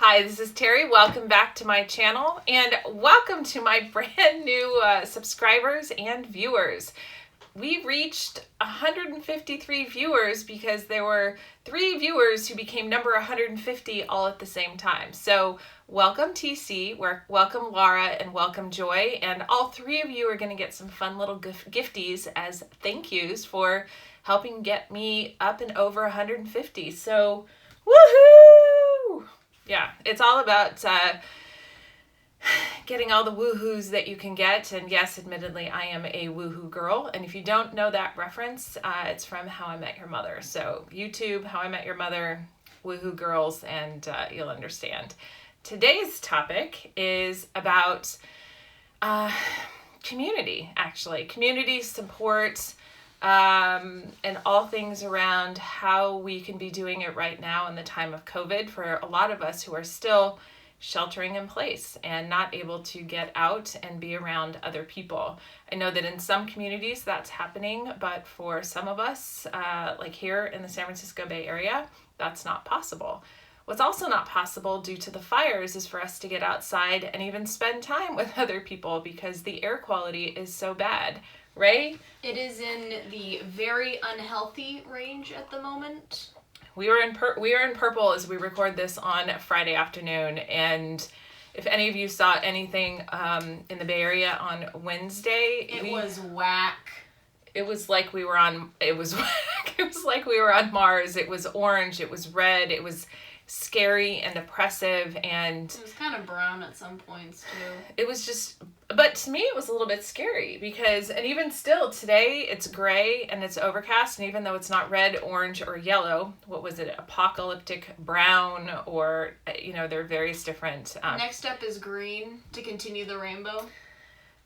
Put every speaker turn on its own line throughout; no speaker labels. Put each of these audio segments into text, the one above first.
Hi, this is Terry. Welcome back to my channel and welcome to my brand new subscribers and viewers. We reached 153 viewers because there were 3 viewers who became number 150 all at the same time. So welcome TC, welcome Laura, and welcome Joy. And all 3 of you are going to get some fun little gifties as thank yous for helping get me up and over 150. So woohoo! Yeah, it's all about getting all the woohoos that you can get. And yes, admittedly, I am a woohoo girl. And if you don't know that reference, it's from How I Met Your Mother. So YouTube, How I Met Your Mother, woohoo girls, and you'll understand. Today's topic is about community, actually. Community support, and all things around how we can be doing it right now in the time of COVID for a lot of us who are still sheltering in place and not able to get out and be around other people. I know that in some communities that's happening, but for some of us, like here in the San Francisco Bay Area, that's not possible. What's also not possible due to the fires is for us to get outside and even spend time with other people because the air quality is so bad. Ray?
It is in the very unhealthy range at the moment.
We are in purple as we record this on Friday afternoon, and if any of you saw anything in the Bay Area on Wednesday,
it was whack.
It was like we were on. It was whack. It was like we were on Mars. It was orange. It was red. It was scary and oppressive, and
it was kind of brown at some points too.
It was just, but to me it was a little bit scary because, and even still today it's gray and it's overcast, and even though it's not red, orange, or yellow, what was it, apocalyptic brown, or there are various different
next up is green to continue the rainbow.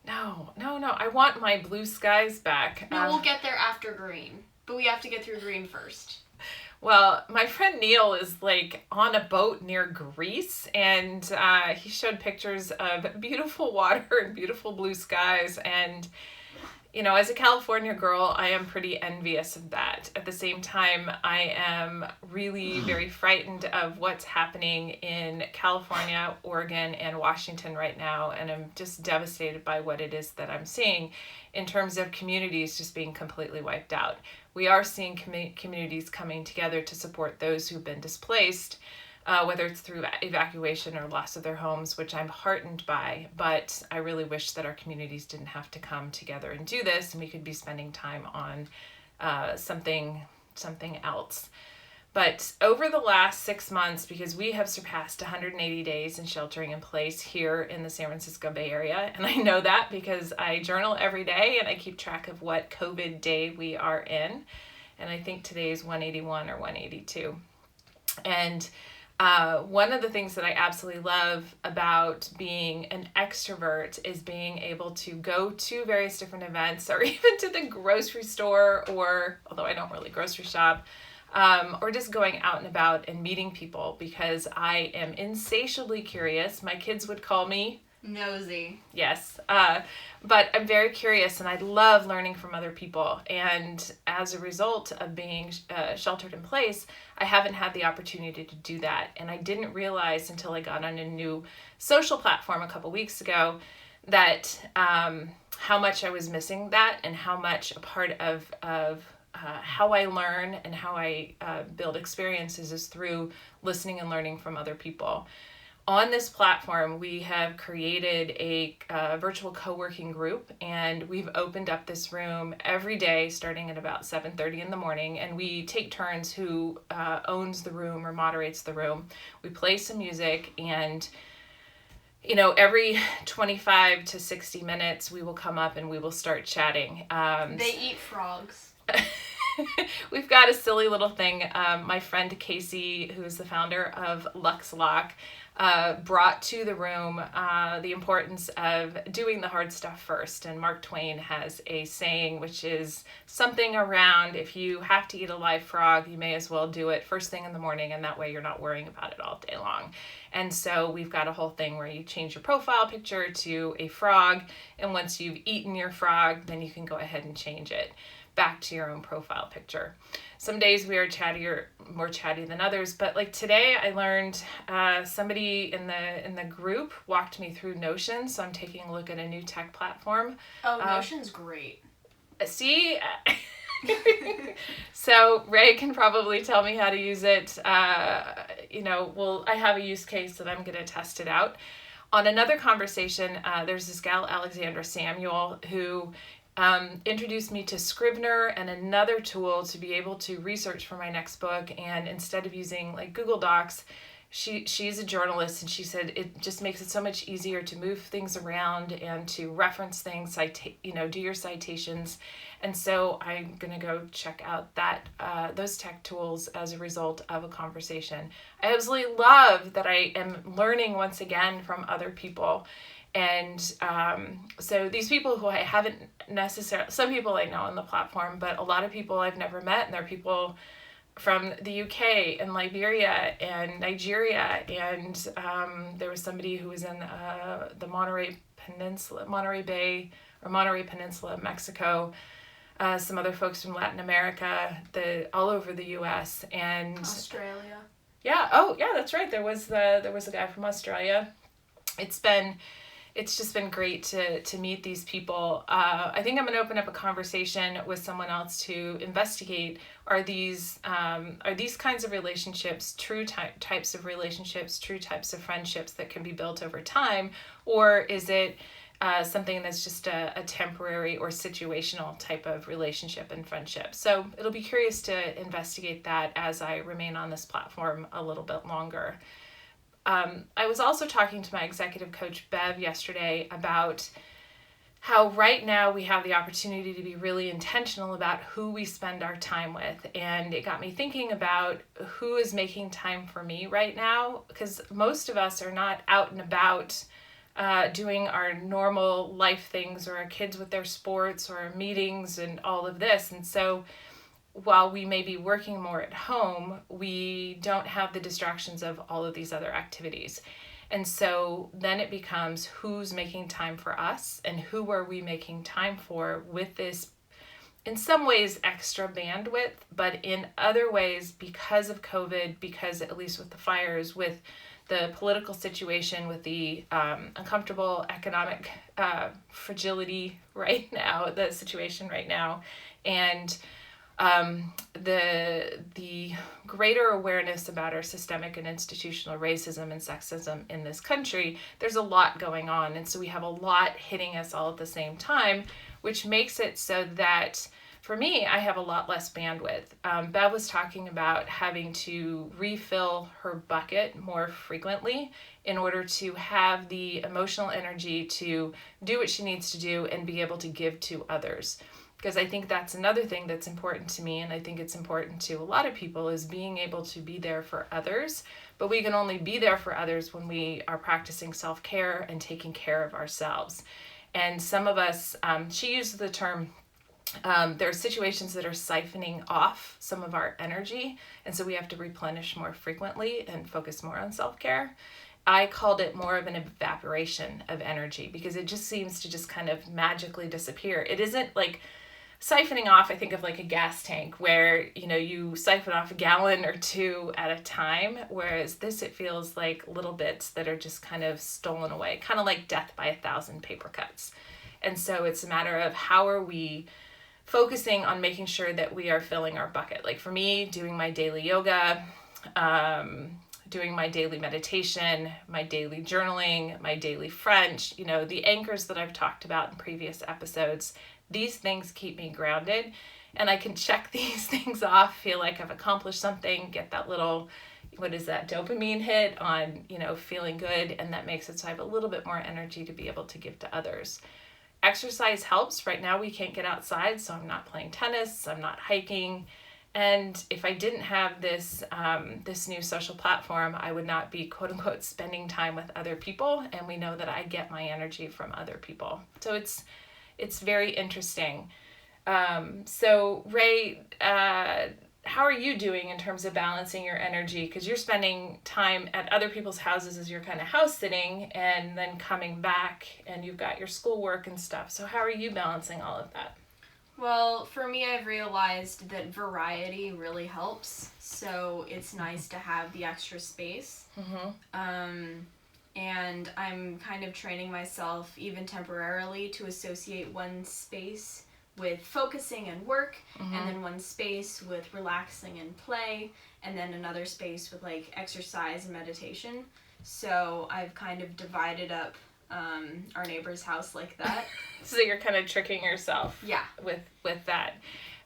No, I want my blue skies back.
No, we'll get there after green, but we have to get through green first.
Well, my friend Neil is like on a boat near Greece, and he showed pictures of beautiful water and beautiful blue skies. And, as a California girl, I am pretty envious of that. At the same time, I am really very frightened of what's happening in California, Oregon, and Washington right now. And I'm just devastated by what it is that I'm seeing in terms of communities just being completely wiped out. We are seeing communities coming together to support those who've been displaced, whether it's through evacuation or loss of their homes, which I'm heartened by. But I really wish that our communities didn't have to come together and do this, and we could be spending time on something else. But over the last 6 months, because we have surpassed 180 days in sheltering in place here in the San Francisco Bay Area, and I know that because I journal every day and I keep track of what COVID day we are in, and I think today is 181 or 182. And one of the things that I absolutely love about being an extrovert is being able to go to various different events, or even to the grocery store, or, although I don't really grocery shop, or just going out and about and meeting people, because I am insatiably curious. My kids would call me
nosy.
Yes. But I'm very curious, and I love learning from other people. And as a result of being sheltered in place, I haven't had the opportunity to do that. And I didn't realize until I got on a new social platform a couple weeks ago that how much I was missing that, and how much a part of how I learn and how I build experiences is through listening and learning from other people. On this platform, we have created a virtual co-working group, and we've opened up this room every day starting at about 7:30 in the morning, and we take turns who owns the room or moderates the room. We play some music, and every 25 to 60 minutes we will come up and we will start chatting.
They eat frogs.
We've got a silly little thing. My friend Casey, who is the founder of Lux Lock, brought to the room the importance of doing the hard stuff first. And Mark Twain has a saying, which is something around, if you have to eat a live frog, you may as well do it first thing in the morning, and that way you're not worrying about it all day long. And so we've got a whole thing where you change your profile picture to a frog, and once you've eaten your frog, then you can go ahead and change it. back to your own profile picture. Some days we are more chatty than others, but like today I learned somebody in the group walked me through Notion, so I'm taking a look at a new tech platform.
Oh, Notion's great.
See? So Ray can probably tell me how to use it. I have a use case that I'm going to test it out. On another conversation, there's this gal, Alexandra Samuel, who introduced me to Scrivener and another tool to be able to research for my next book. And instead of using like Google Docs, she's a journalist, and she said it just makes it so much easier to move things around and to reference things, do your citations. And so I'm going to go check out those tech tools as a result of a conversation. I absolutely love that I am learning once again from other people. And so these people who I haven't necessarily, some people I know on the platform, but a lot of people I've never met, and they're people from the UK and Liberia and Nigeria, and there was somebody who was in the Monterey Peninsula of Mexico, some other folks from Latin America, all over the US and
Australia.
Yeah, oh yeah, that's right. There was a guy from Australia. It's just been great to meet these people. I think I'm going to open up a conversation with someone else to investigate, are these kinds of relationships true types of relationships, true types of friendships that can be built over time, or is it something that's just a temporary or situational type of relationship and friendship? So it'll be curious to investigate that as I remain on this platform a little bit longer. I was also talking to my executive coach, Bev, yesterday about how right now we have the opportunity to be really intentional about who we spend our time with. And it got me thinking about who is making time for me right now, because most of us are not out and about doing our normal life things, or our kids with their sports, or our meetings and all of this. And so while we may be working more at home, we don't have the distractions of all of these other activities. And so then it becomes who's making time for us, and who are we making time for with this, in some ways, extra bandwidth, but in other ways, because of COVID, because at least with the fires, with the political situation, with the uncomfortable economic fragility right now, the situation right now, and the greater awareness about our systemic and institutional racism and sexism in this country, there's a lot going on. And so we have a lot hitting us all at the same time, which makes it so that for me, I have a lot less bandwidth. Bev was talking about having to refill her bucket more frequently in order to have the emotional energy to do what she needs to do and be able to give to others. Because I think that's another thing that's important to me, and I think it's important to a lot of people, is being able to be there for others. But we can only be there for others when we are practicing self-care and taking care of ourselves. And some of us, she used the term, there are situations that are siphoning off some of our energy, and so we have to replenish more frequently and focus more on self-care. I called it more of an evaporation of energy, because it just seems to just kind of magically disappear. It isn't like siphoning off, I think of like a gas tank where, you siphon off a gallon or two at a time, whereas this, it feels like little bits that are just kind of stolen away, kind of like death by 1,000 paper cuts. And so it's a matter of how are we focusing on making sure that we are filling our bucket. Like for me, doing my daily yoga, doing my daily meditation, my daily journaling, my daily French, the anchors that I've talked about in previous episodes. These things keep me grounded, and I can check these things off, feel like I've accomplished something, get that little, dopamine hit on, feeling good, and that makes it so I have a little bit more energy to be able to give to others. Exercise helps. Right now we can't get outside, so I'm not playing tennis, I'm not hiking, and if I didn't have this new social platform, I would not be, quote unquote, spending time with other people, and we know that I get my energy from other people. So it's very interesting. So Ray, how are you doing in terms of balancing your energy? Because you're spending time at other people's houses as you're kind of house sitting, and then coming back and you've got your schoolwork and stuff. So how are you balancing all of that?
Well, for me, I've realized that variety really helps. So it's nice to have the extra space. And I'm kind of training myself, even temporarily, to associate one space with focusing and work, and then one space with relaxing and play, and then another space with like exercise and meditation. So I've kind of divided up our neighbor's house like that.
So you're kind of tricking yourself.
Yeah.
With that.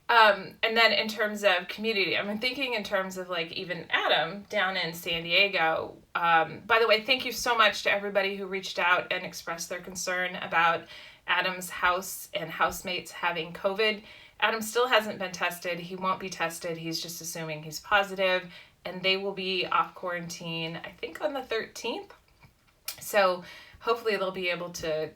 And then in terms of community, I'm thinking in terms of like even Adam down in San Diego. By the way, thank you so much to everybody who reached out and expressed their concern about Adam's house and housemates having COVID. Adam still hasn't been tested. He won't be tested. He's just assuming he's positive, and they will be off quarantine, I think on the 13th. So hopefully they'll be able to,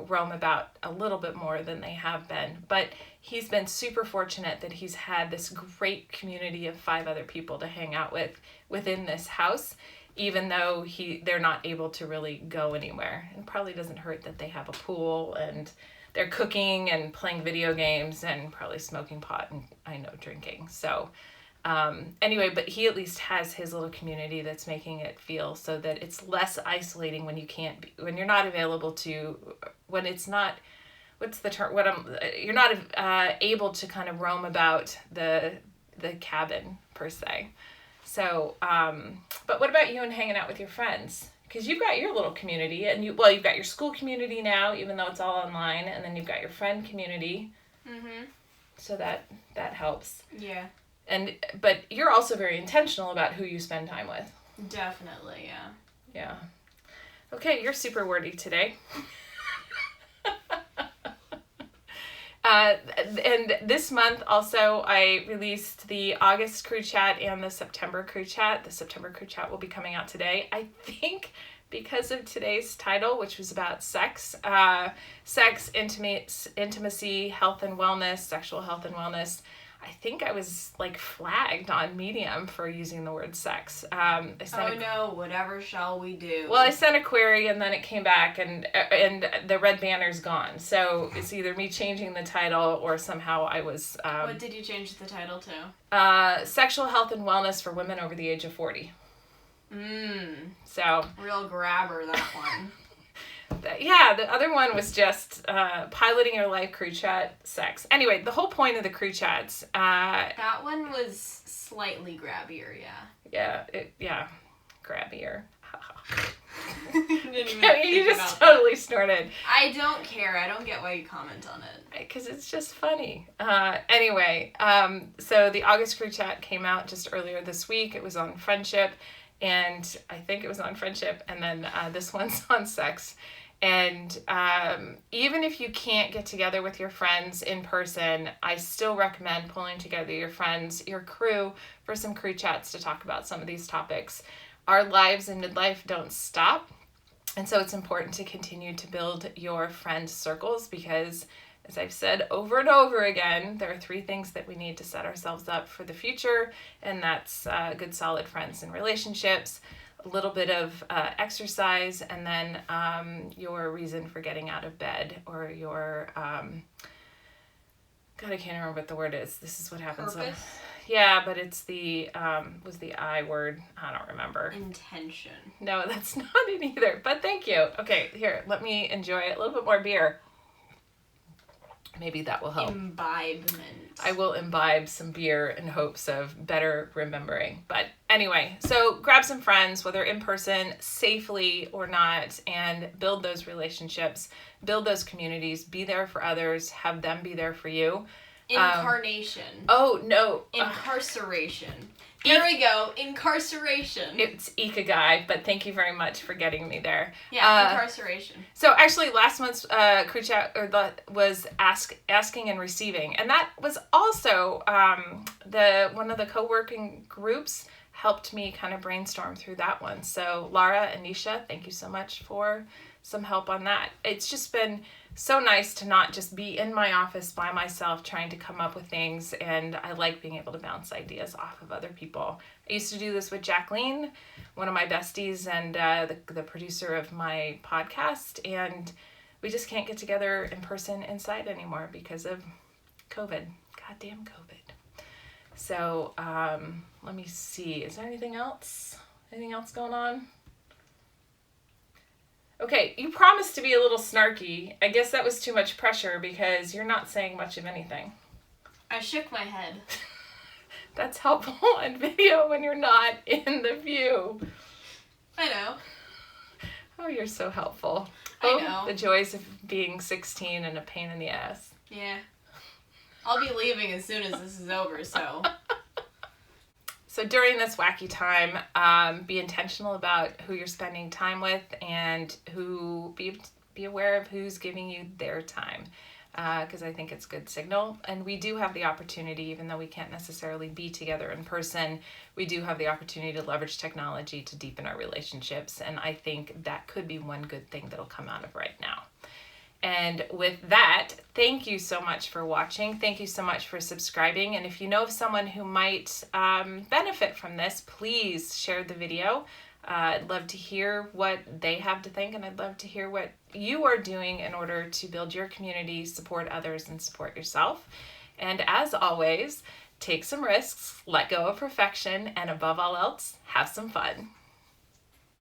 roam about a little bit more than they have been. But he's been super fortunate that he's had this great community of 5 other people to hang out with within this house, even though they're not able to really go anywhere. It probably doesn't hurt that they have a pool and they're cooking and playing video games and probably smoking pot and, I know, drinking. So anyway, but he at least has his little community that's making it feel so that it's less isolating when when you're not available to, when it's not, what's the term, you're not able to kind of roam about the cabin per se. So, but what about you and hanging out with your friends? Because you've got your little community, and you've got your school community now, even though it's all online, and then you've got your friend community. So that helps.
Yeah.
But you're also very intentional about who you spend time with.
Definitely, yeah.
Yeah. Okay, you're super wordy today. And this month also I released the August crew chat and the September crew chat. The September crew chat will be coming out today. I think because of today's title, which was about sex, intimacy, health and wellness, sexual health and wellness. I think I was like flagged on Medium for using the word sex.
Whatever shall we do?
Well, I sent a query and then it came back and the red banner's gone. So it's either me changing the title or somehow I was...
what did you change the title to?
Sexual health and wellness for women over the age of 40. So...
Real grabber, that one.
Yeah, the other one was just piloting your life crew chat sex. Anyway, the whole point of the crew chats.
That one was slightly grabbier, yeah.
Yeah, grabbier.
You
just totally snorted.
I don't care. I don't get why you comment on it.
Because it's just funny. Anyway, so the August crew chat came out just earlier this week. It was on friendship, and I think it was on friendship, and then this one's on sex. And even if you can't get together with your friends in person, I still recommend pulling together your friends, your crew, for some crew chats to talk about some of these topics. Our lives in midlife don't stop, and so it's important to continue to build your friend circles because, as I've said over and over again, there are 3 things that we need to set ourselves up for the future, and that's good, solid friends and relationships, a little bit of exercise, and then your reason for getting out of bed, or your God, I can't remember what the word is. This is what happens.
Purpose?
Yeah, but it's the was the I word. I don't remember.
Intention.
No, that's not it either. But thank you. Okay, here, let me enjoy a little bit more beer. Maybe that will help.
Imbibement.
I will imbibe some beer in hopes of better remembering. But anyway, so grab some friends, whether in person, safely or not, and build those relationships, build those communities, be there for others, have them be there for you.
Incarnation.
Oh, no.
Incarceration. There we go. Incarceration.
It's Ikigai, but thank you very much for getting me there.
Yeah, incarceration.
So actually, last month's crew chat was asking and receiving, and that was also one of the co-working groups helped me kind of brainstorm through that one. So Lara and Nisha, thank you so much for some help on that. It's just been so nice to not just be in my office by myself trying to come up with things, and I like being able to bounce ideas off of other people. I used to do this with Jacqueline, one of my besties and the producer of my podcast, and we just can't get together in person inside anymore because of COVID. Goddamn COVID. So, let me see. Is there anything else? Anything else going on? Okay, you promised to be a little snarky. I guess that was too much pressure because you're not saying much of anything.
I shook my head.
That's helpful on video when you're not in the view.
I know.
Oh, you're so helpful.
I know.
The joys of being 16 and a pain in the ass.
Yeah. I'll be leaving as soon as this is over, so.
So during this wacky time, be intentional about who you're spending time with and be aware of who's giving you their time. Because I think it's a good signal. And we do have the opportunity, even though we can't necessarily be together in person, we do have the opportunity to leverage technology to deepen our relationships. And I think that could be one good thing that'll come out of right now. And with that, thank you so much for watching. Thank you so much for subscribing. And if you know of someone who might benefit from this, please share the video. I'd love to hear what they have to think, and I'd love to hear what you are doing in order to build your community, support others, and support yourself. And as always, take some risks, let go of perfection, and above all else, have some fun.